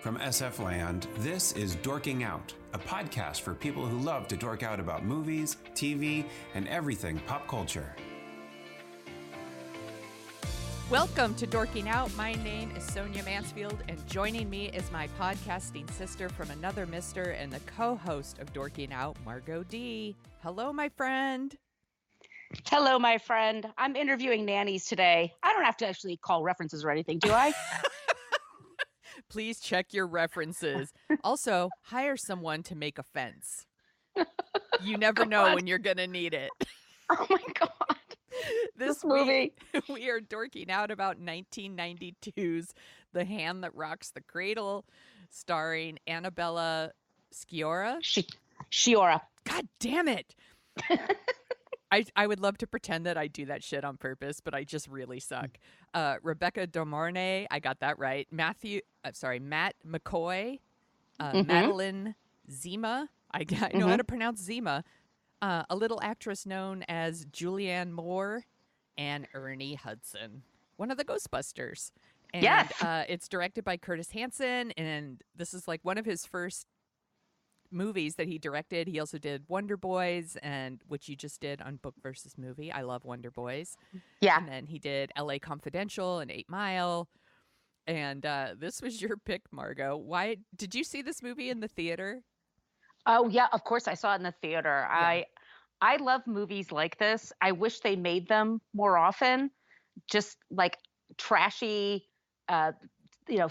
From SF Land, this is Dorking Out, a podcast for people who love to dork out about movies, TV, and everything pop culture. Welcome to Dorking Out. My name is Sonia Mansfield, and joining me is my podcasting sister from another mister and the co-host of Dorking Out, Margo D. Hello, my friend. Hello, my friend. I'm interviewing nannies today. I don't have to actually call references or anything, do I? Please check your references. Also, hire someone to make a fence. You never know when you're going to need it. Oh, my God. This movie. We are dorking out about 1992's The Hand That Rocks the Cradle, starring Annabella Sciorra. Sciorra. God damn it. I would love to pretend that I do that shit on purpose, but I just really suck. Rebecca De Mornay, I got that right. Matt McCoy, Madeline Zima. I know how to pronounce Zima. A little actress known as Julianne Moore, and Ernie Hudson, one of the Ghostbusters. And yes. It's directed by Curtis Hanson, and this is like one of his first movies that he directed. He also did Wonder Boys, and which you just did on Book versus Movie. I love Wonder Boys. Yeah. And then he did LA Confidential and 8 Mile. And this was your pick, Margo. Why did you see this movie in the theater? Oh, yeah, of course I saw it in the theater. Yeah. I love movies like this. I wish they made them more often. Just like trashy,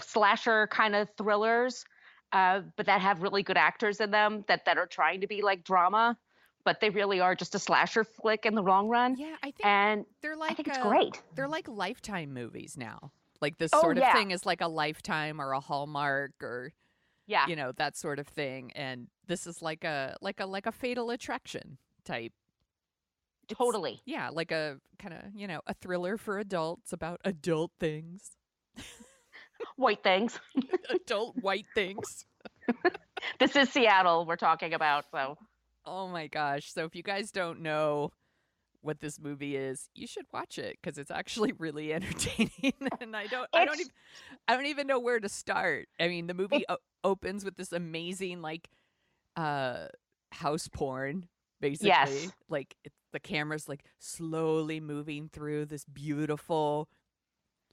slasher kind of thrillers, but that have really good actors in them that are trying to be like drama, but they really are just a slasher flick in the long run. Yeah, I think it's great. They're like Lifetime movies now. Like this sort of thing is like a Lifetime or a Hallmark or that sort of thing. And this is like a Fatal Attraction type. Totally. Yeah, like a kind of, a thriller for adults about adult things. White things. Adult white things. This is Seattle we're talking about, so. Oh my gosh. So if you guys don't know what this movie is, you should watch it because it's actually really entertaining. And I don't even know where to start. I mean, the movie opens with this amazing house porn, basically. Yes. Like the camera's like slowly moving through this beautiful,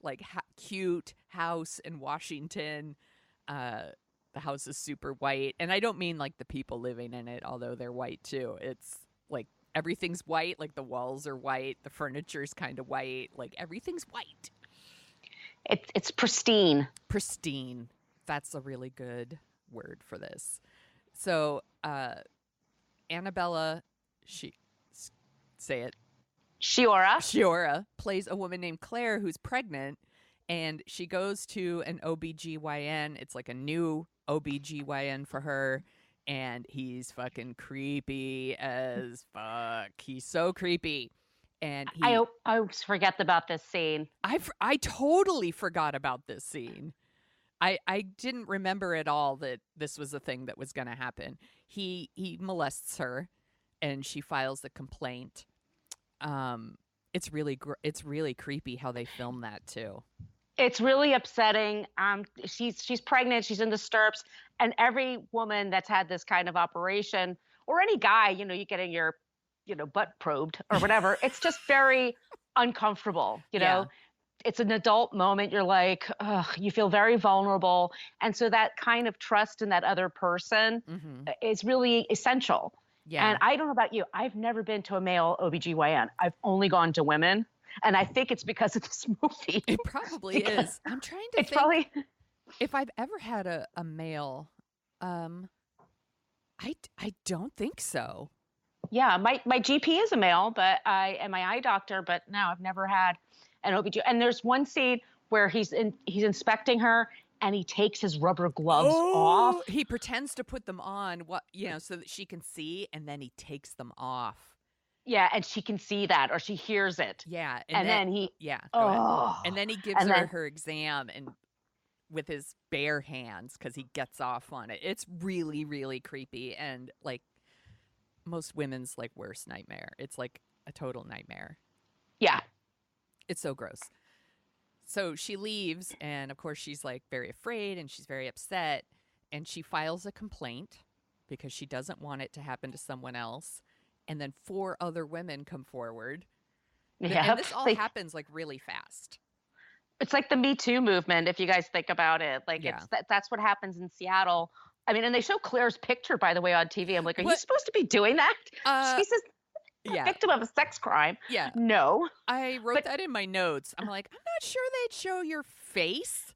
like cute house in Washington. The house is super white, and I don't mean like the people living in it, although they're white too. It's like everything's white, like the walls are white, the furniture's kind of white, like everything's white. It's pristine. Pristine. That's a really good word for this. So, Annabella, Sciorra plays a woman named Claire who's pregnant, and she goes to an OBGYN. It's like a new OBGYN for her, and he's fucking creepy as fuck. He's so creepy. And I always forget about this scene. I totally forgot about this scene. I didn't remember at all that this was a thing that was going to happen. He molests her, and she files a complaint. It's really creepy how they film that too. It's really upsetting. She's pregnant. She's in the stirrups, and every woman that's had this kind of operation, or any guy, you getting your, butt probed or whatever, it's just very uncomfortable. It's an adult moment. You're like, you feel very vulnerable, and so that kind of trust in that other person is really essential. Yeah. And I don't know about you. I've never been to a male OBGYN. I've only gone to women. And I think it's because of this movie. It probably is. I'm trying to think if I've ever had a male. I don't think so. Yeah, my GP is a male, but and my eye doctor, but no, I've never had an OBGYN. And there's one scene where he's inspecting her, and he takes his rubber gloves off. He pretends to put them on, so that she can see, and then he takes them off. Yeah, and she can see that, or she hears it. Yeah, and then he. Yeah. And then he gives her exam and with his bare hands because he gets off on it. It's really, really creepy, and like most women's like worst nightmare. It's like a total nightmare. Yeah, it's so gross. So she leaves, and of course she's like very afraid and she's very upset, and she files a complaint because she doesn't want it to happen to someone else. And then 4 other women come forward. Yeah. And this all happens like really fast. It's like the Me Too movement, if you guys think about it. Like Yeah. that's what happens in Seattle. I mean, and they show Claire's picture, by the way, on TV. I'm like, are you supposed to be doing that? She's a victim of a sex crime. Yeah. No. I wrote that in my notes. I'm like, I'm not sure they'd show your face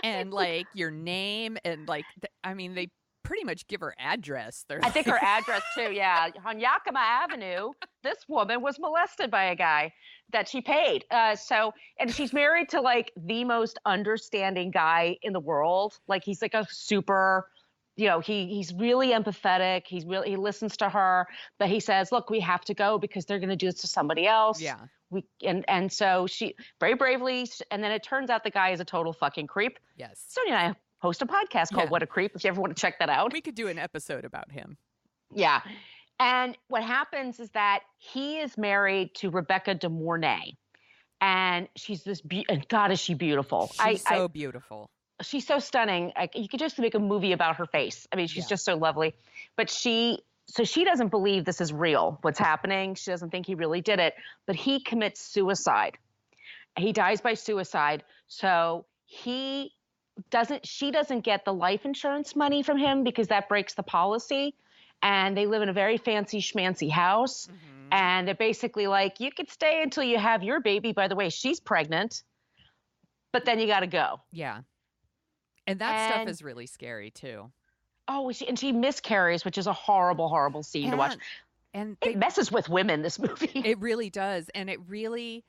and like your name and like, I mean, they pretty much give her address. I think her address too. Yeah. On Yakima Avenue, this woman was molested by a guy that she paid. And she's married to like the most understanding guy in the world. Like he's like a super, he's really empathetic. He listens to her, but he says, look, we have to go because they're going to do this to somebody else. Yeah. And so she very bravely, and then it turns out the guy is a total fucking creep. Yes. Sonia and I host a podcast called What a Creep, if you ever want to check that out. We could do an episode about him. Yeah. And what happens is that he is married to Rebecca de Mornay. And she's this, and God, is she beautiful. She's so beautiful. She's so stunning. You could just make a movie about her face. I mean, she's just so lovely. But she doesn't believe this is real, what's happening. She doesn't think he really did it. But he commits suicide. He dies by suicide. So she doesn't get the life insurance money from him because that breaks the policy. And they live in a very fancy schmancy house. Mm-hmm. And they're basically like, you could stay until you have your baby. By the way, she's pregnant, but then you got to go. Yeah. And that stuff is really scary too. Oh, she miscarries, which is a horrible, horrible scene to watch. And it messes with women, this movie. It really does. And it really,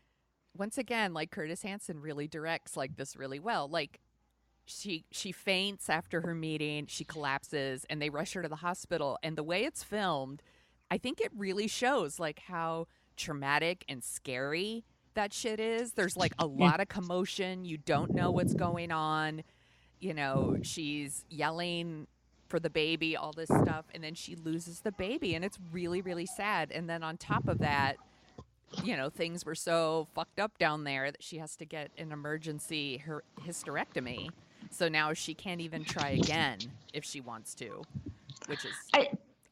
once again, like Curtis Hanson really directs like this really well. Like, she faints after her meeting, she collapses, and they rush her to the hospital. And the way it's filmed, I think it really shows like how traumatic and scary that shit is. There's like a lot of commotion. You don't know what's going on. She's yelling for the baby, all this stuff, and then she loses the baby, and it's really, really sad. And then on top of that, things were so fucked up down there that she has to get an emergency hysterectomy. So now she can't even try again if she wants to, which is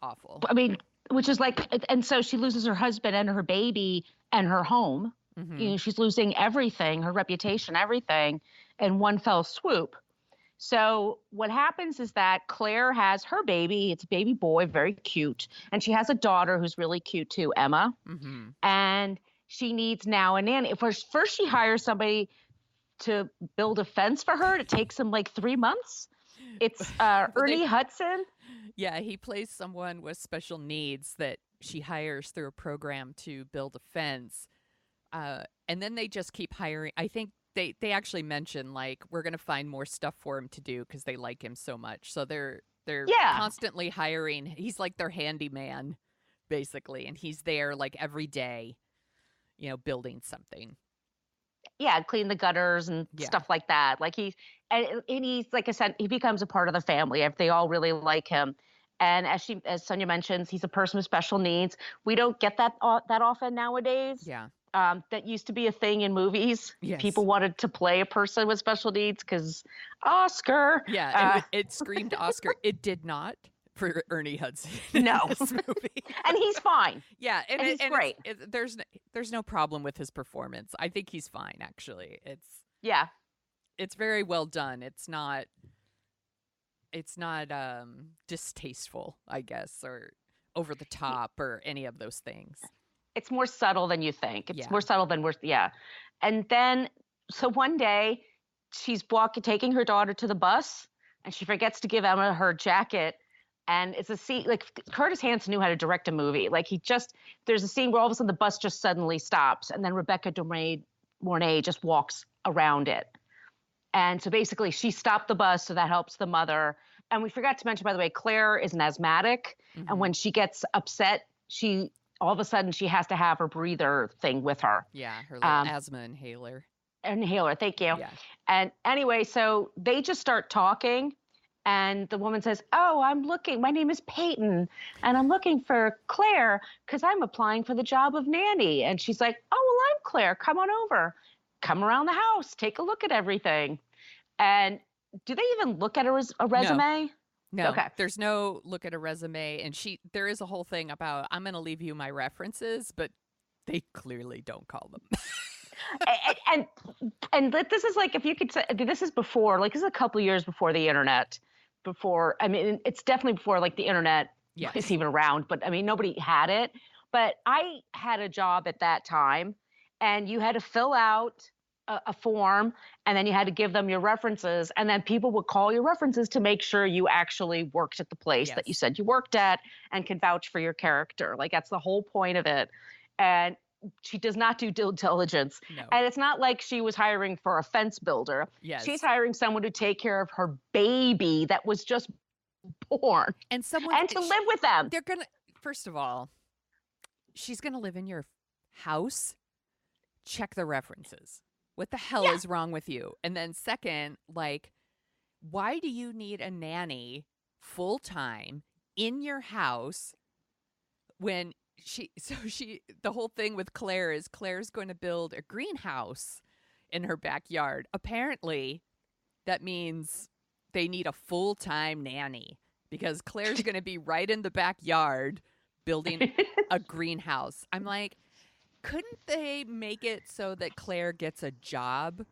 awful. I mean, which is like, and so she loses her husband and her baby and her home. Mm-hmm. She's losing everything, her reputation, everything in one fell swoop. So what happens is that Claire has her baby. It's a baby boy, very cute. And she has a daughter who's really cute too, Emma. Mm-hmm. And she needs now a nanny. First she hires somebody to build a fence for her. It takes them like 3 months. It's Ernie Hudson. Yeah, he plays someone with special needs that she hires through a program to build a fence. And then they just keep hiring. I think they actually mention like we're going to find more stuff for him to do because they like him so much. So they're constantly hiring. He's like their handyman basically, and he's there like every day, building something. Yeah, clean the gutters and stuff like that. Like he's like I said, he becomes a part of the family if they all really like him. And as Sonia mentions, he's a person with special needs. We don't get that often nowadays. Yeah. That used to be a thing in movies. Yes. People wanted to play a person with special needs because Oscar. Yeah, it screamed Oscar. It did not for Ernie Hudson. No. In this movie. And he's fine. Yeah, and he's great. There's no problem with his performance. I think he's fine actually. It's very well done. It's not distasteful, I guess, or over the top or any of those things. It's more subtle than you think. It's more subtle than And then, so one day she's taking her daughter to the bus and she forgets to give Emma her jacket. And it's a scene, like Curtis Hanson knew how to direct a movie. Like there's a scene where all of a sudden the bus just suddenly stops. And then Rebecca de Mornay just walks around it. And so basically she stopped the bus. So that helps the mother. And we forgot to mention, by the way, Claire is an asthmatic. Mm-hmm. And when she gets upset, all of a sudden she has to have her breather thing with her. Yeah, her little asthma inhaler. Thank you. Yeah. And anyway, so they just start talking and the woman says, my name is Peyton and I'm looking for Claire because I'm applying for the job of nanny. And she's like, oh, well, I'm Claire. Come on over. come around the house, take a look at everything. And do they even look at a resume? No, Okay. there's no look at a resume. And there is a whole thing about, I'm going to leave you my references, but they clearly don't call them. and this is like, if you could say, this is before, like, this is a couple of years before the internet. I mean, it's definitely before like the internet is even around, but I mean, nobody had it. But I had a job at that time, and you had to fill out a form, and then you had to give them your references, and then people would call your references to make sure you actually worked at the place that you said you worked at and can vouch for your character. Like, that's the whole point of it. And she does not do due diligence. No. And it's not like she was hiring for a fence builder. Yes. She's hiring someone to take care of her baby that was just born. And to live with them. They're going to, first of all, she's going to live in your house. Check the references. What the hell is wrong with you? And then second, like, why do you need a nanny full time in your house when the whole thing with Claire is Claire's going to build a greenhouse in her backyard. Apparently, that means they need a full-time nanny because Claire's going to be right in the backyard building a greenhouse. I'm like, couldn't they make it so that Claire gets a job?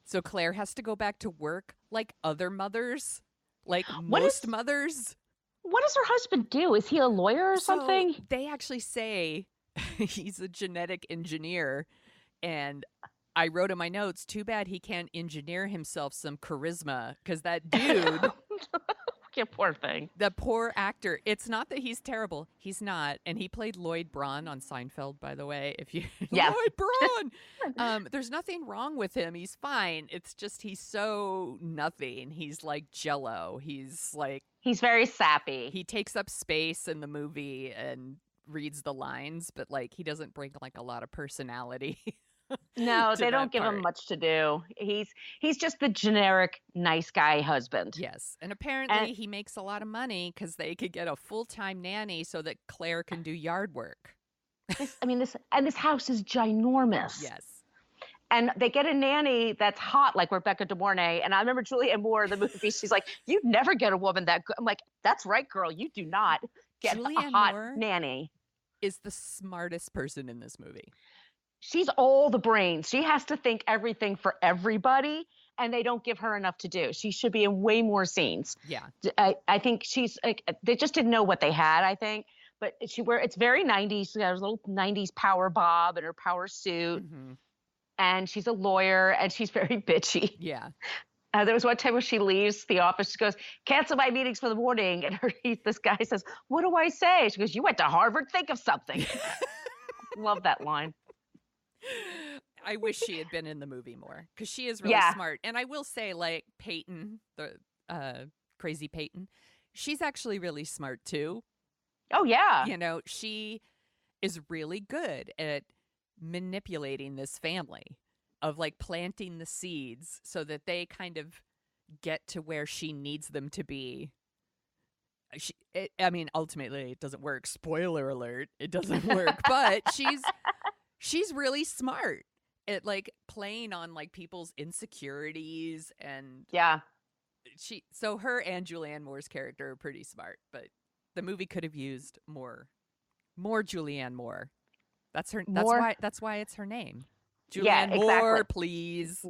So Claire has to go back to work like other mothers, like most mothers. What does her husband do? Is he a lawyer or something? They actually say he's a genetic engineer. And I wrote in my notes, too bad he can't engineer himself some charisma, because that dude, poor thing. the poor actor, it's not that he's terrible. He's not. And he played Lloyd Braun on Seinfeld, by the way. Lloyd Braun. There's nothing wrong with him. He's fine. It's just he's so nothing. He's like Jell-O. He's very sappy. He takes up space in the movie and reads the lines, but like he doesn't bring like a lot of personality. No, they don't give him much to do. He's just the generic nice guy husband. Yes. And apparently he makes a lot of money because they could get a full-time nanny so that Claire can do yard work. This house is ginormous. Yes. And they get a nanny that's hot, like Rebecca De Mornay. And I remember Julianne Moore in the movie. She's like, "You'd never get a woman that good." I'm like, "That's right, girl. You do not get Julianne a hot Moore nanny." Is the smartest person in this movie. She's all the brains. She has to think everything for everybody, and they don't give her enough to do. She should be in way more scenes. Yeah. I think she's like, they just didn't know what they had, I think. But it's very 90s. She has a little 90s power bob and her power suit. Mm-hmm. And she's a lawyer, and she's very bitchy. Yeah. There was one time where she leaves the office. She goes, "Cancel my meetings for the morning." And this guy says, "What do I say?" She goes, "You went to Harvard. Think of something." Love that line. I wish she had been in the movie more because she is really smart. And I will say, like, Peyton, the crazy Peyton, she's actually really smart too. Oh, yeah. She is really good at manipulating this family, of like planting the seeds so that they kind of get to where she needs them to be. Ultimately it doesn't work. Spoiler alert, it doesn't work. But she's really smart at like playing on like people's insecurities, and so her and Julianne Moore's character are pretty smart, but the movie could have used more Julianne Moore. That's why it's her name. Julianne Moore, please.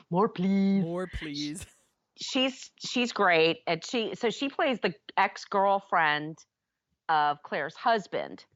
More, please. More, please. She's great, and she plays the ex-girlfriend of Claire's husband,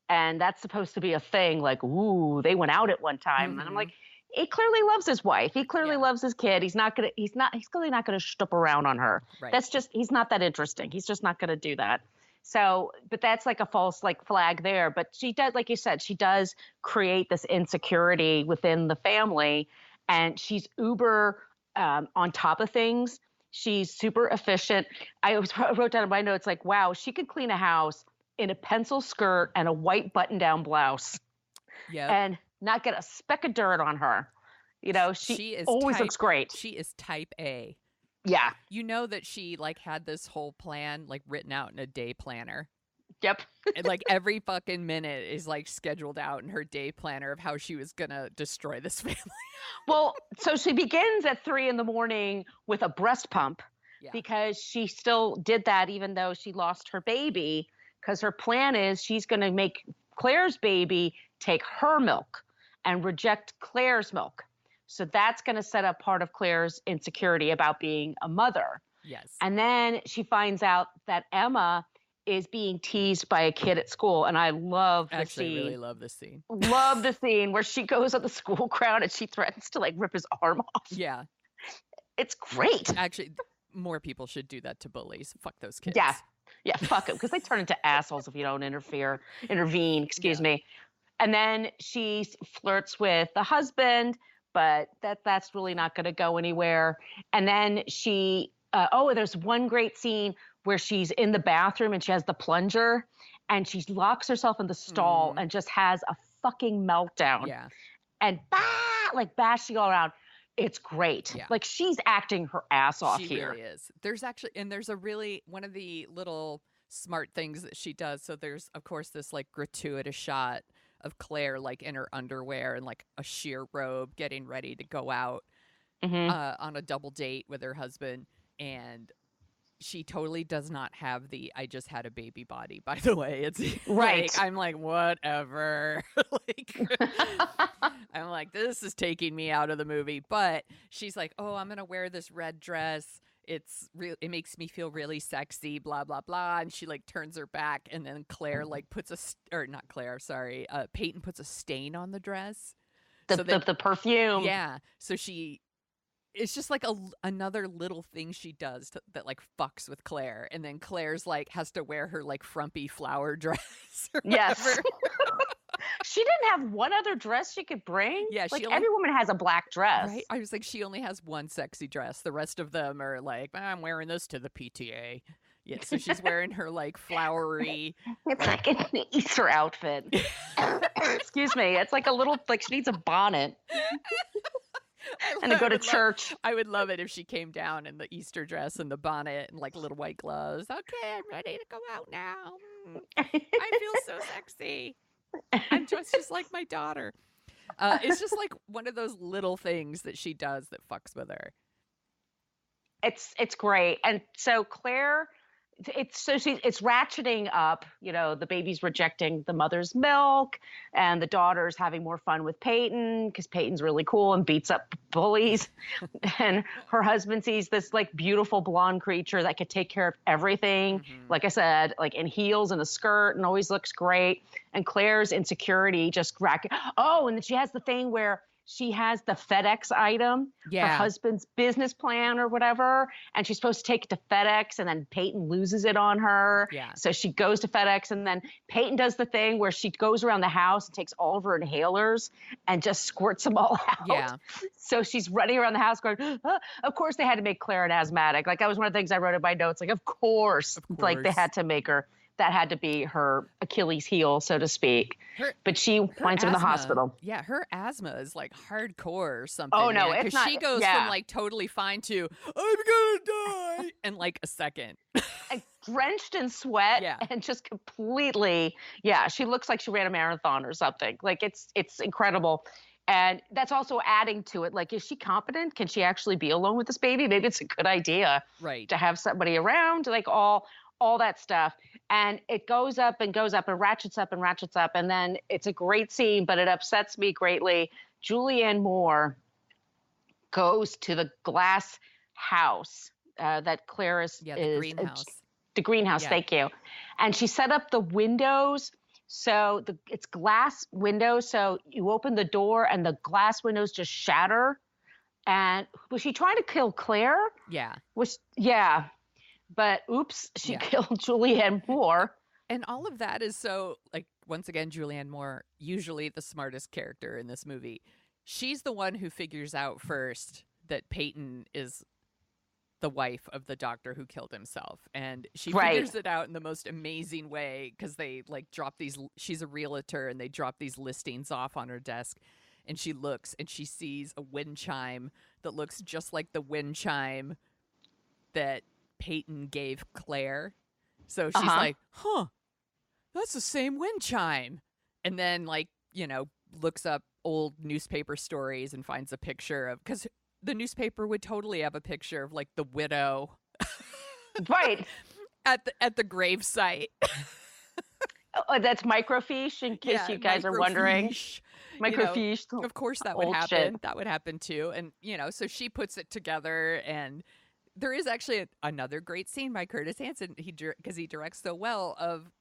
and that's supposed to be a thing. Like, ooh, they went out at one time, and I'm like, he clearly loves his wife. He clearly loves his kid. He's clearly not gonna shtup around on her. Right. That's just, he's not that interesting. He's just not gonna do that. So, but that's like a false like flag there. But she does, like you said, she does create this insecurity within the family, and she's uber on top of things. She's super efficient. I wrote down in my notes like, wow, she could clean a house in a pencil skirt and a white button-down blouse, and not get a speck of dirt on her. She always looks great. She is type A. Yeah. That she like had this whole plan like written out in a day planner. Yep. And like every fucking minute is like scheduled out in her day planner of how she was gonna destroy this family. Well, so she begins at 3 a.m. with a breast pump Yeah. because she still did that even though she lost her baby. Because her plan is she's going to make Claire's baby take her milk and reject Claire's milk. So that's going to set up part of Claire's insecurity about being a mother. Yes. And then she finds out that Emma is being teased by a kid at school. And I love the Actually, scene. I really love this scene. Love the scene where she goes on the school crowd and she threatens to like rip his arm off. Yeah. It's great. Actually, more people should do that to bullies. Fuck those kids. Yeah. Yeah, fuck them, because they turn into assholes if you don't intervene, excuse me. And then she flirts with the husband, but that's really not going to go anywhere. And then she, there's one great scene where she's in the bathroom and she has the plunger and she locks herself in the stall and just has a fucking meltdown. Yeah. And bashing all around. It's great. Yeah. Like she's acting her ass off She here. really is. There's one of the little smart things that she does. So there's, of course, this like gratuitous shot of Claire like in her underwear and like a sheer robe getting ready to go out on a double date with her husband. And she totally does not have the I just had a baby body, by the way. It's right. Like, I'm like, whatever. I'm like, this is taking me out of the movie. But she's like, oh, I'm going to wear this red dress. It makes me feel really sexy, blah, blah, blah. And she like turns her back. And then Claire like Peyton puts a stain on the dress. The perfume. Yeah. So it's just like another little thing she does that like fucks with Claire. And then Claire's like has to wear her like frumpy flower dress. Yes. She didn't have one other dress she could bring. Yeah. Every woman has a black dress. Right. I was like, she only has one sexy dress. The rest of them are like, I'm wearing this to the PTA. Yeah. So she's wearing her like flowery. It's like an Easter outfit. Excuse me. It's like a little, like she needs a bonnet. And to go to church. I would love it if she came down in the Easter dress and the bonnet and like little white gloves. Okay, I'm ready to go out now. I feel so sexy. I'm just like my daughter. It's just like one of those little things that she does that fucks with her. It's great. And so Claire, it's ratcheting up, the baby's rejecting the mother's milk and the daughter's having more fun with Peyton because Peyton's really cool and beats up bullies. And her husband sees this like beautiful blonde creature that could take care of everything. Like I said, like in heels and a skirt and always looks great. And Claire's insecurity just and then she has the thing where she has the FedEx item, her husband's business plan or whatever, and she's supposed to take it to FedEx, and then Peyton loses it on her. Yeah. So she goes to FedEx, and then Peyton does the thing where she goes around the house and takes all of her inhalers and just squirts them all out. Yeah. So she's running around the house going, of course they had to make Claire an asthmatic. Like that was one of the things I wrote in my notes. Like, of course. Like they had to make her. That had to be her Achilles heel, so to speak. But she winds up in the hospital. Yeah, her asthma is like hardcore or something. Oh, no, it's not. She goes from like totally fine to, I'm going to die in like a second. Drenched in sweat and just completely, she looks like she ran a marathon or something. Like it's incredible. And that's also adding to it. Like, is she competent? Can she actually be alone with this baby? Maybe it's a good idea to have somebody around, like all that stuff. And it goes up and goes up and ratchets up and ratchets up. And then it's a great scene, but it upsets me greatly. Julianne Moore goes to the glass house that Claire is. Yeah, the greenhouse. The greenhouse, thank you. And she set up the windows. So it's glass windows. So you open the door and the glass windows just shatter. And was she trying to kill Claire? Yeah. But oops, she killed Julianne Moore. And all of that is so, like, once again, Julianne Moore, usually the smartest character in this movie. She's the one who figures out first that Peyton is the wife of the doctor who killed himself. And she figures it out in the most amazing way because they, like, drop these, she's a realtor, and they drop these listings off on her desk. And she looks and she sees a wind chime that looks just like the wind chime that Peyton gave Claire. So she's like, that's the same wind chime. And then, like, you know, looks up old newspaper stories and finds a picture of, because the newspaper would totally have a picture of, like, the widow Right. at the grave site. Oh, that's microfiche, in case you guys are wondering. Microfiche. You know, of course that would Old happen. shit. That would happen too. And, you know, so she puts it together, and there is actually another great scene by Curtis Hanson, because he directs so well, of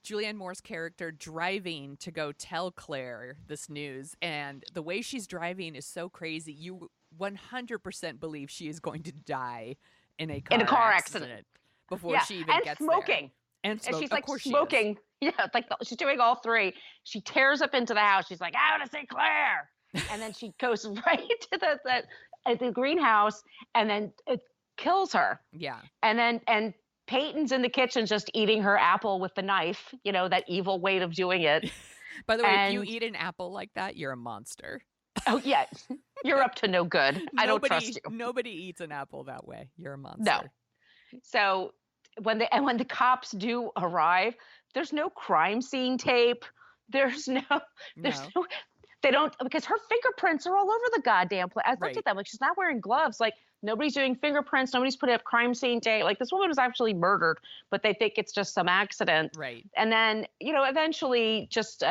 Julianne Moore's character driving to go tell Claire this news. And the way she's driving is so crazy. You 100% believe she is going to die in a car accident before she even gets smoking. there. And smoking. she's like Of course smoking. Yeah, like she's doing all three. She tears up into the house. She's like, I want to see Claire. And then she goes right to the greenhouse, and then it kills her. Yeah. And Peyton's in the kitchen just eating her apple with the knife, you know, that evil way of doing it. By the way, if you eat an apple like that, you're a monster. Oh, yeah. You're up to no good. I don't trust you. Nobody eats an apple that way. You're a monster. No. So when the cops do arrive, there's no crime scene tape. There's no they don't, because her fingerprints are all over the goddamn place. I looked at them, like, she's not wearing gloves. Like, nobody's doing fingerprints. Nobody's putting up crime scene tape. Like, this woman was actually murdered, but they think it's just some accident. Right. And then, you know, eventually just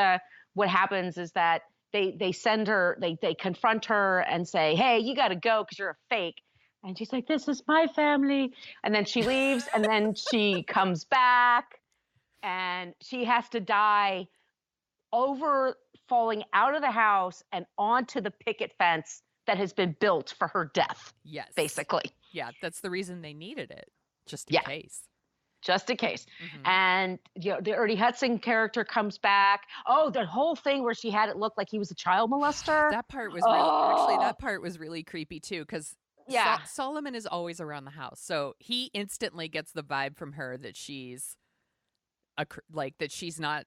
what happens is that they send her, they confront her and say, hey, you got to go because you're a fake. And she's like, this is my family. And then she leaves, and then she comes back, and she has to die falling out of the house and onto the picket fence that has been built for her death. Yes. Basically. Yeah, that's the reason they needed it, just in case. Just in case. Mm-hmm. And, you know, the Ernie Hudson character comes back. Oh, the whole thing where she had it look like he was a child molester. That part was that part was really creepy too, because Solomon is always around the house. So he instantly gets the vibe from her that she's that she's not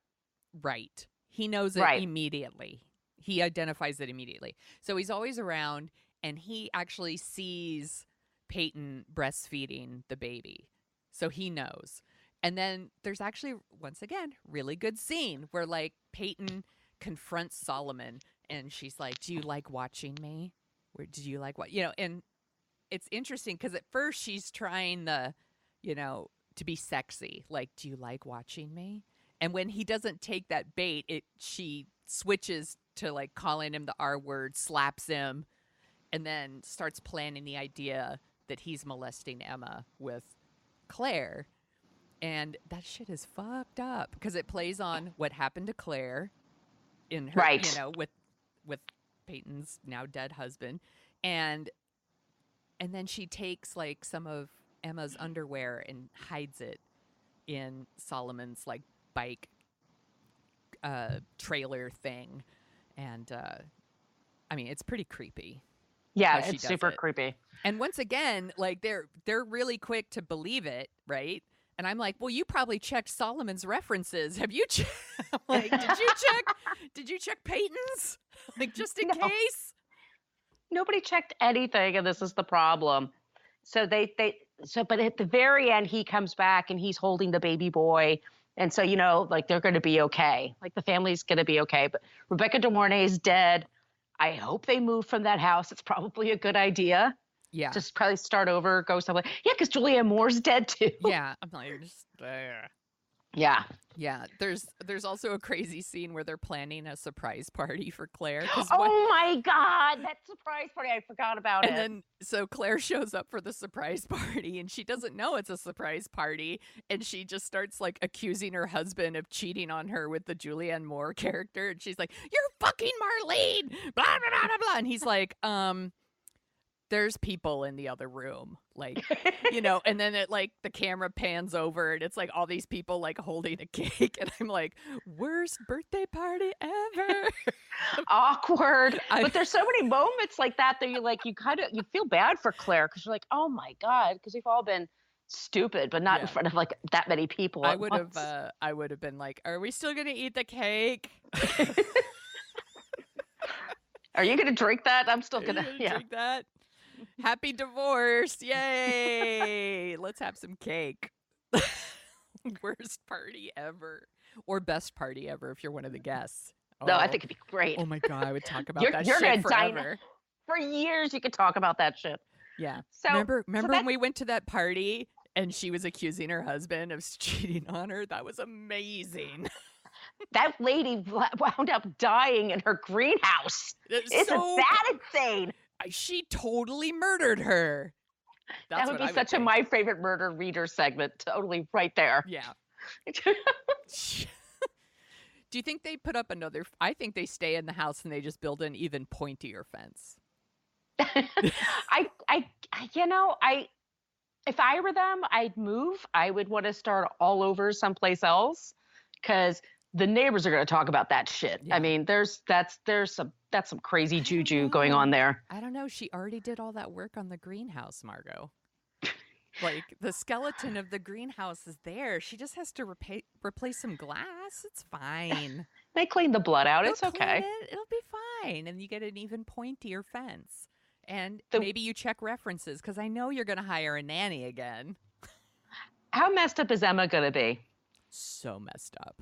right. He knows it immediately. He identifies it immediately. So he's always around, and he actually sees Peyton breastfeeding the baby. So he knows. And then there's actually, once again, really good scene where, like, Peyton confronts Solomon, and she's like, do you like watching me? Or do you like what, you know, and it's interesting because at first she's trying to be sexy. Like, do you like watching me? And when he doesn't take that bait, she switches to, like, calling him the R word, slaps him, and then starts planning the idea that he's molesting Emma with Claire. And that shit is fucked up because it plays on what happened to Claire in her, you know, with Peyton's now dead husband. And then she takes, like, some of Emma's underwear and hides it in Solomon's, like, bike trailer thing. And I mean, it's pretty creepy. Yeah, it's super creepy. And once again, like, they're really quick to believe it, right? And I'm like, well, you probably checked Solomon's references. Have you like, did you check Peyton's? Like, just in case? Nobody checked anything, and this is the problem. So but at the very end, he comes back and he's holding the baby boy. And so, you know, like, they're going to be okay. Like, the family's going to be okay. But Rebecca De Mornay is dead. I hope they move from that house. It's probably a good idea. Yeah. Just probably start over, go somewhere. Yeah, because Julianne Moore's dead too. Yeah. I'm like, just there. Yeah. Yeah. There's also a crazy scene where they're planning a surprise party for Claire. Oh my God, that surprise party. I forgot about it. And then, so Claire shows up for the surprise party, and she doesn't know it's a surprise party. And she just starts, like, accusing her husband of cheating on her with the Julianne Moore character. And she's like, you're fucking Marlene, blah, blah, blah, blah, blah. And he's like, there's people in the other room, like, you know, and then the camera pans over, and it's like all these people, like, holding a cake, and I'm like, worst birthday party ever. Awkward. But there's so many moments like that you feel bad for Claire, because you're like, oh my God, because we've all been stupid, but not in front of, like, that many people. I would have been like, are we still gonna eat the cake? Are you gonna drink that? I'm still gonna drink that. Happy divorce. Yay. Let's have some cake. Worst party ever. Or best party ever if you're one of the guests. No, I Oh, think it'd be great. oh my God, I would talk about You're that you're shit gonna die forever. for years. You could talk about that shit. Yeah. So Remember so when we went to that party and she was accusing her husband of cheating on her? That was amazing. that lady wound up dying in her greenhouse. It's Isn't so that insane? she totally murdered her. That's That would what be I such a think. my favorite murder reader segment. Totally right there. Yeah. Do you think they put up another? I think they stay in the house and they just build an even pointier fence. If I were them, I'd move. I would want to start all over someplace else because the neighbors are going to talk about that shit. Yeah. I mean, that's some crazy juju going know. on there. I don't know. She already did all that work on the greenhouse, Margo. Like the skeleton of the greenhouse is there. She just has to replace some glass. It's fine. They clean the blood out. They'll It's okay. clean it. It'll be fine. And you get an even pointier fence. And maybe you check references because I know you're going to hire a nanny again. How messed up is Emma going to be? So messed up.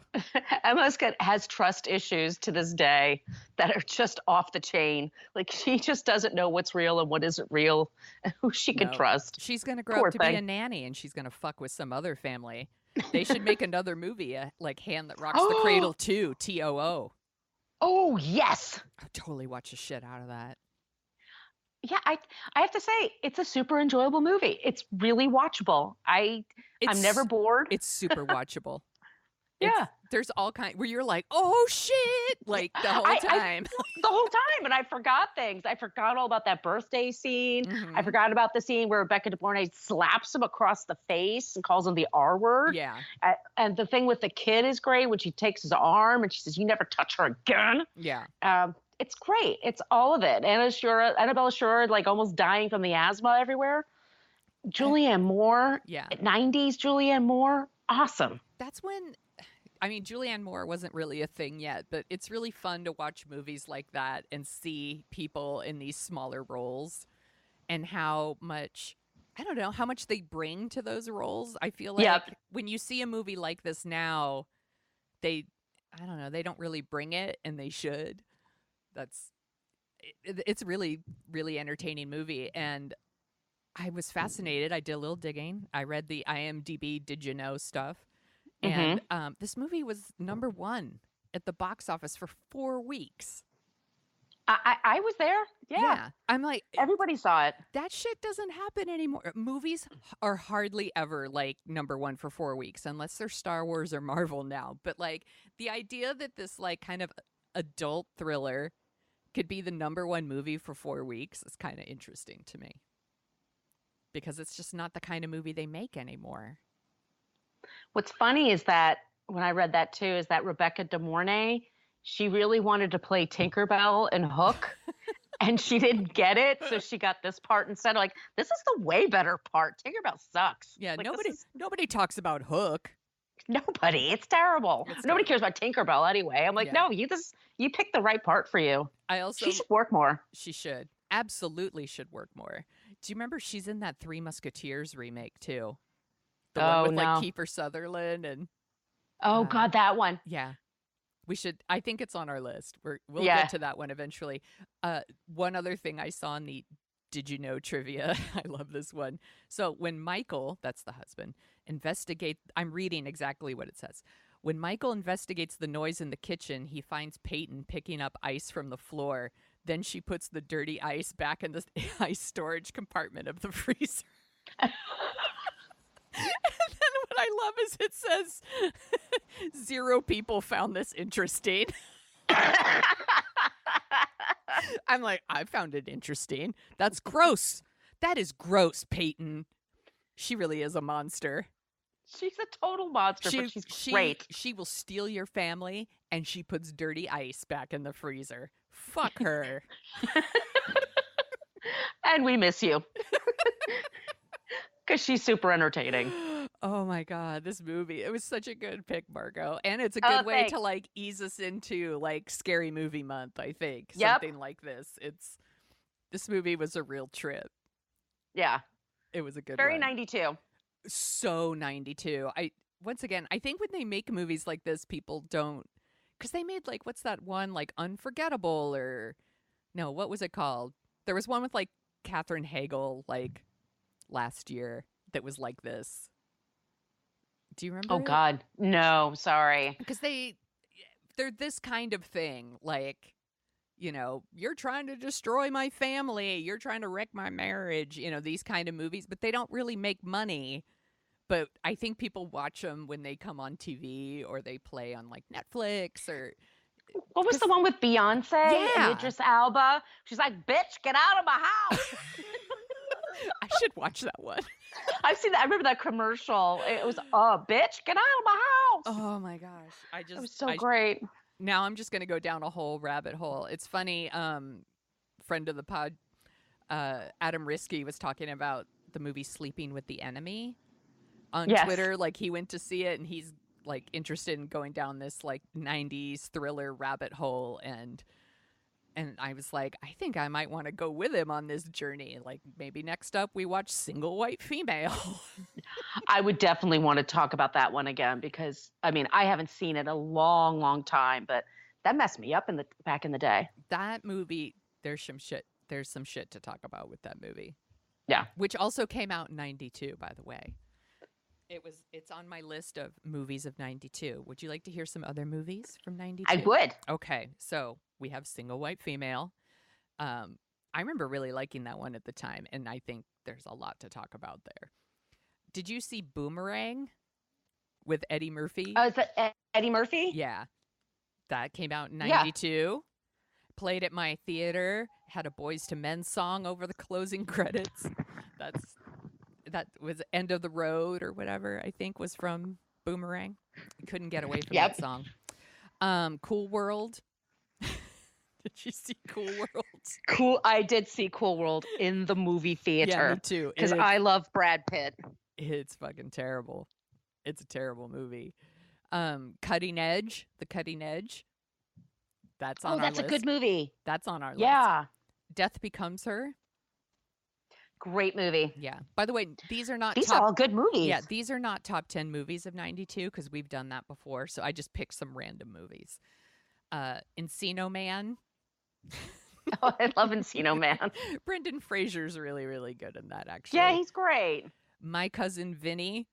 Emma has trust issues to this day that are just off the chain. Like she just doesn't know what's real and what isn't real and who she can trust. She's going to grow Poor up to be thing. a nanny and she's going to fuck with some other family. They should make another movie, like Hand That Rocks the Cradle 2, TOO. Oh, yes. I would totally watch the shit out of that. Yeah, I have to say, it's a super enjoyable movie. It's really watchable. I'm never bored. It's super watchable. Yeah. There's all kinds where you're like, oh shit, like the whole time. The whole time. And I forgot things. I forgot all about that birthday scene. Mhm. I forgot about the scene where Rebecca De Mornay slaps him across the face and calls him the R word. Yeah. And the thing with the kid is great when she takes his arm and she says, you never touch her again. Yeah. It's great. It's all of it. Annabella Sciorra, like almost dying from the asthma everywhere. Julianne Moore. Yeah. 90s Julianne Moore. Awesome. That's when, I mean, Julianne Moore wasn't really a thing yet, but it's really fun to watch movies like that and see people in these smaller roles and how much, I don't know, how much they bring to those roles. I feel like when you see a movie like this now, I don't know, they don't really bring it and they should. It's a really, really entertaining movie. And I was fascinated. I did a little digging. I read the IMDb Did You Know stuff. And this movie was #1 at the box office for 4 weeks. I was there. Yeah. I'm like, everybody saw it. That shit doesn't happen anymore. Movies are hardly ever like #1 for 4 weeks unless they're Star Wars or Marvel now. But like the idea that this like kind of adult thriller could be the #1 movie for 4 weeks is kind of interesting to me. Because it's just not the kind of movie they make anymore. What's funny is that when I read that too, is that Rebecca De Mornay, she really wanted to play Tinkerbell in Hook and she didn't get it. So she got this part instead. Like, this is the way better part. Tinkerbell sucks. Yeah, like, nobody talks about Hook. Nobody. It's terrible. Nobody cares about Tinkerbell anyway. I'm like, no, you picked the right part for you. She should work more. She should. Absolutely should work more. Do you remember she's in that Three Musketeers remake too? The one with like Kiefer Sutherland and God, that one. Yeah. We should I think it's on our list. We'll get to that one eventually. One other thing I saw in the Did You Know trivia. I love this one. So when Michael, that's the husband, I'm reading exactly what it says. When Michael investigates the noise in the kitchen, he finds Peyton picking up ice from the floor. Then she puts the dirty ice back in the ice storage compartment of the freezer. And then what I love is it says 0 people found this interesting. I'm like, I found it interesting. That's gross. That is gross, Peyton. She really is a monster. She's a total monster, but she's great. She will steal your family, and she puts dirty ice back in the freezer. Fuck her. And we miss you. Because she's super entertaining. Oh my God, this movie. It was such a good pick, Margo. And it's a good way to like ease us into like Scary Movie Month, I think. Something like this. This movie was a real trip. Yeah. It was a good Very one. 92. So 92. once again, I think when they make movies like this, people don't, because they made like, what's that one, like Unforgettable, or no, what was it called? There was one with like Katherine Hagel like last year that was like this. Do you remember? Oh God, no, sorry. Because they're this kind of thing, like, you know, you're trying to destroy my family, you're trying to wreck my marriage, you know, these kind of movies, but they don't really make money. But I think people watch them when they come on TV or they play on like Netflix or. What was the one with Beyonce and Idris Elba? She's like, "Bitch, get out of my house." I should watch that one. I've seen that. I remember that commercial. It was, "Bitch, get out of my house." Oh my gosh, it was so great. Now I'm just gonna go down a whole rabbit hole. It's funny. Friend of the pod, Adam Risky was talking about the movie Sleeping with the Enemy on Twitter. Like he went to see it and he's like interested in going down this like 90s thriller rabbit hole, and I was like, I think I might want to go with him on this journey. Like maybe next up we watch Single White Female. I would definitely want to talk about that one again because I mean I haven't seen it a long time, but that messed me up back in the day. That movie, there's some shit to talk about with that movie. Yeah. Which also came out in 92, by the way. It's on my list of movies of 92. Would you like to hear some other movies from 92? I would. Okay. So we have Single White Female. I remember really liking that one at the time, and I think there's a lot to talk about there. Did you see Boomerang with Eddie Murphy? Oh, is that Eddie Murphy? Yeah. That came out in 92. Yeah. Played at my theater. Had a Boys to Men song over the closing credits. That was End of the Road or whatever, I think, was from Boomerang. Couldn't get away from that song. Cool World. Did you see Cool World? I did see Cool World in the movie theater. Yeah, me too. Because I love Brad Pitt. It's fucking terrible. It's a terrible movie. Cutting Edge. The Cutting Edge. That's on our list. Oh, that's a good movie. That's on our list. Yeah. Death Becomes Her. Great movie. Yeah. By the way, these are all good movies. Yeah, these are not top 10 movies of 92 because we've done that before. So I just picked some random movies. Encino Man. Oh, I love Encino Man. Brendan Fraser's really, really good in that, actually. Yeah, he's great. My Cousin Vinny.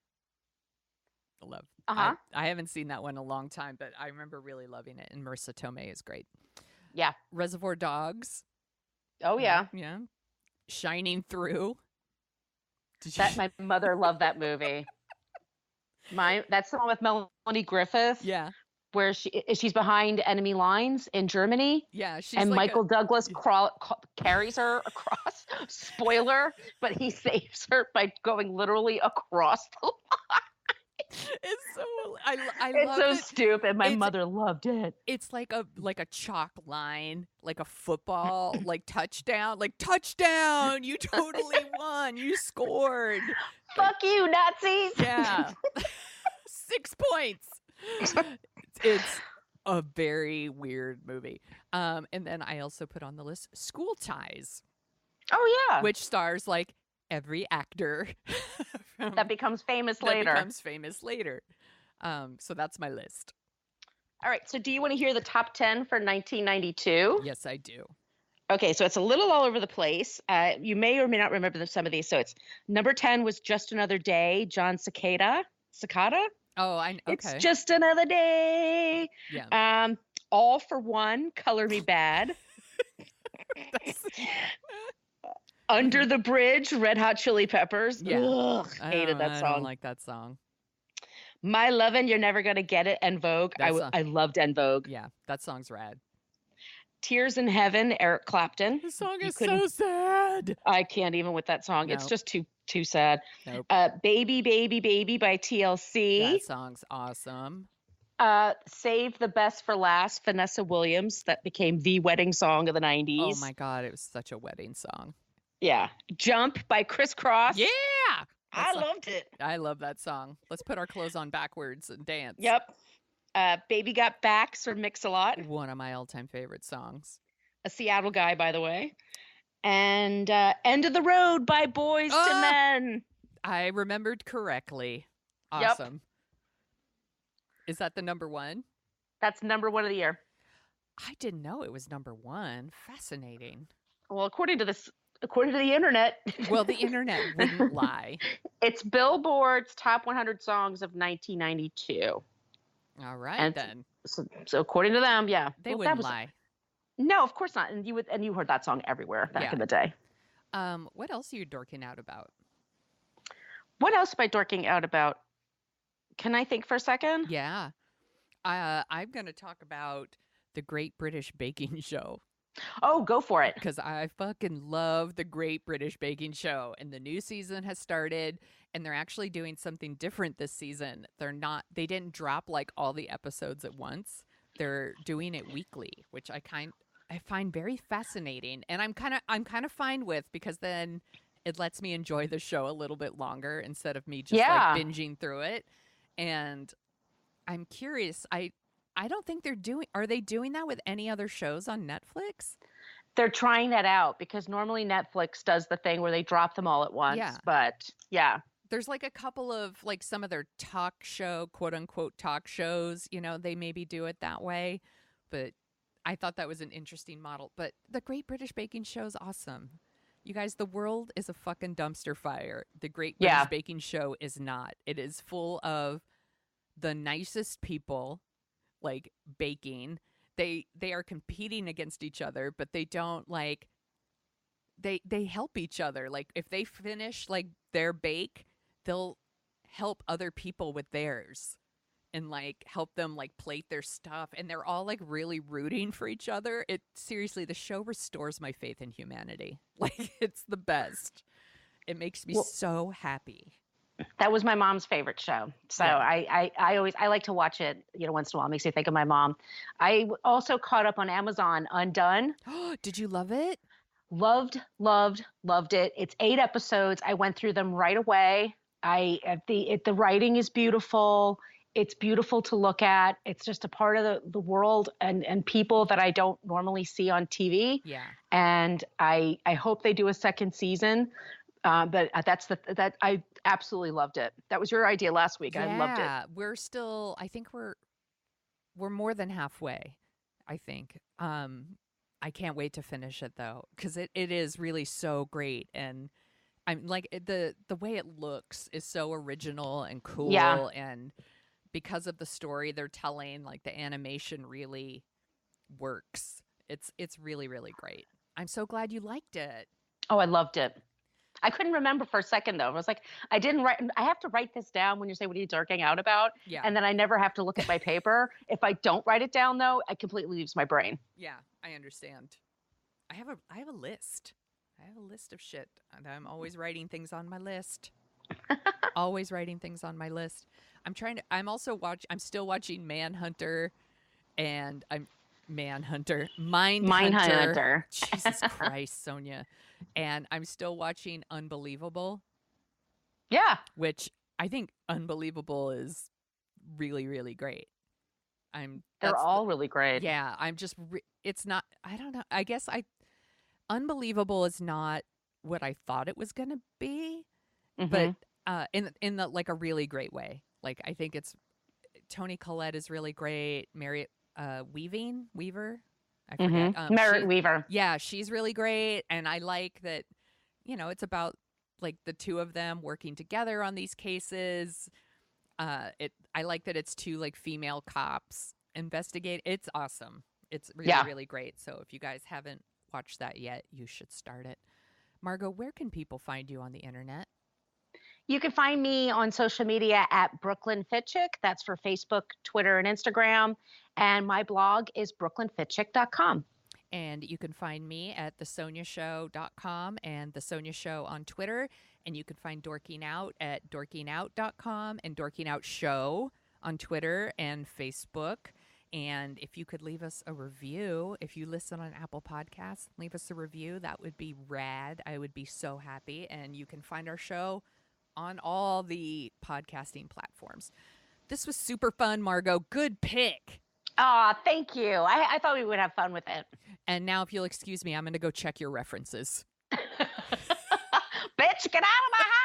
Love. Uh-huh. I haven't seen that one in a long time, but I remember really loving it. And Marissa Tomei is great. Yeah. Reservoir Dogs. Oh, yeah. Yeah. Shining Through. My mother loved that movie. That's the one with Melanie Griffith. Yeah. Where she's behind enemy lines in Germany. Yeah. And like Michael Douglas carries her across. Spoiler, but he saves her by going literally across the line. It's so I it's love so it. Stupid. My mother loved it. It's like a chalk line, like a football, like touchdown, you totally won, you scored. Fuck you, Nazis. Yeah. 6 points. It's a very weird movie. And then I also put on the list School Ties. Oh yeah. Which stars like every actor that becomes famous later. So that's my list. All right. So do you want to hear the top 10 for 1992? Yes, I do. Okay. So it's a little all over the place. You may or may not remember some of these. So it's number 10 was Just Another Day, John Cicada. Oh, okay. It's just another day. Yeah. All for One, Color Me Bad. Under the Bridge, Red Hot Chili Peppers. Yeah. Ugh, hated that song. I don't like that song. My Lovin', You're Never Gonna Get It, En Vogue. I loved En Vogue. Yeah, that song's rad. Tears in Heaven, Eric Clapton. The song is so sad. I can't even with that song. Nope. It's just too sad. Nope. Baby, Baby, Baby by TLC. That song's awesome. Save the Best for Last, Vanessa Williams. That became the wedding song of the 90s. Oh my God, it was such a wedding song. Yeah. Jump by Criss Cross. Yeah. I loved it. I love that song. Let's put our clothes on backwards and dance. Yep. Baby Got Back or Mix-a-Lot. One of my all-time favorite songs. A Seattle Guy, by the way. And End of the Road by Boys to Men. I remembered correctly. Awesome. Is that the number one? That's number one of the year. I didn't know it was number one. Fascinating. Well, according to the internet. Well, the internet wouldn't lie. It's Billboard's top 100 songs of 1992. All right, and then. So according to them, yeah. They wouldn't lie. No, of course not. And you heard that song everywhere back in the day. What else are you dorking out about? What else am I dorking out about? Can I think for a second? Yeah. I'm going to talk about the Great British Baking Show. Oh, go for it. Because I fucking love the Great British Baking Show. And the new season has started, and they're actually doing something different this season. They didn't drop like all the episodes at once. They're doing it weekly, which I find very fascinating. And I'm kind of fine with, because then it lets me enjoy the show a little bit longer instead of me just like binging through it. And I'm curious. I don't think are they doing that with any other shows on Netflix? They're trying that out, because normally Netflix does the thing where they drop them all at once. Yeah. But yeah. There's like a couple of like some of their talk show, quote unquote talk shows, they maybe do it that way. But I thought that was an interesting model. But the Great British Baking Show is awesome. You guys, the world is a fucking dumpster fire. The Great British Baking Show is not. It is full of the nicest people, like baking. They are competing against each other, but they don't like they help each other. Like if they finish like their bake, they'll help other people with theirs and like help them like plate their stuff, and they're all like really rooting for each other. Seriously, the show restores my faith in humanity. Like it's the best. It makes me so happy. That was my mom's favorite show. So I like to watch it, once in a while. It makes me think of my mom. I also caught up on Amazon Undone. Did you love it? Loved it. It's 8 episodes. I went through them right away. The writing is beautiful. It's beautiful to look at. It's just a part of the world and people that I don't normally see on TV. Yeah. And I hope they do a second season. But I absolutely loved it. That was your idea last week. Yeah, I loved it. We're still, I think we're more than halfway, I think. I can't wait to finish it though, because it is really so great. And I'm like, the way it looks is so original and cool. Yeah. And because of the story they're telling, like the animation really works. It's really, really great. I'm so glad you liked it. Oh, I loved it. I couldn't remember for a second though. I was like, I have to write this down when you say, what are you dorking out about? Yeah. And then I never have to look at my paper. If I don't write it down though, it completely leaves my brain. Yeah, I understand. I have a list. I have a list of shit. And I'm always writing things on my list. Always writing things on my list. I'm still watching Mindhunter. Jesus Christ, Sonia. And I'm still watching Unbelievable. Yeah. Which I think Unbelievable is really, really great. They're all really great. Yeah. It's not, I don't know. I guess Unbelievable is not what I thought it was going to be, but in the like a really great way. Like I think Toni Collette is really great. Weaver. I forget. Merritt Weaver. Yeah, she's really great. And I like that, it's about like the two of them working together on these cases. I like that it's 2 like female cops investigate. It's awesome. It's really, really great. So if you guys haven't watched that yet, you should start it. Margo, where can people find you on the internet? You can find me on social media at Brooklyn Fitchick. That's for Facebook, Twitter, and Instagram. And my blog is brooklynfitchick.com. And you can find me at thesoniashow.com and The Sonia Show on Twitter. And you can find Dorking Out at dorkingout.com and Dorking Out Show on Twitter and Facebook. And if you could leave us a review, if you listen on Apple Podcasts, leave us a review. That would be rad. I would be so happy. And you can find our show on all the podcasting platforms. This was super fun, Margo. Good pick. Aw, thank you. I thought we would have fun with it. And now, if you'll excuse me, I'm going to go check your references. Bitch, get out of my house!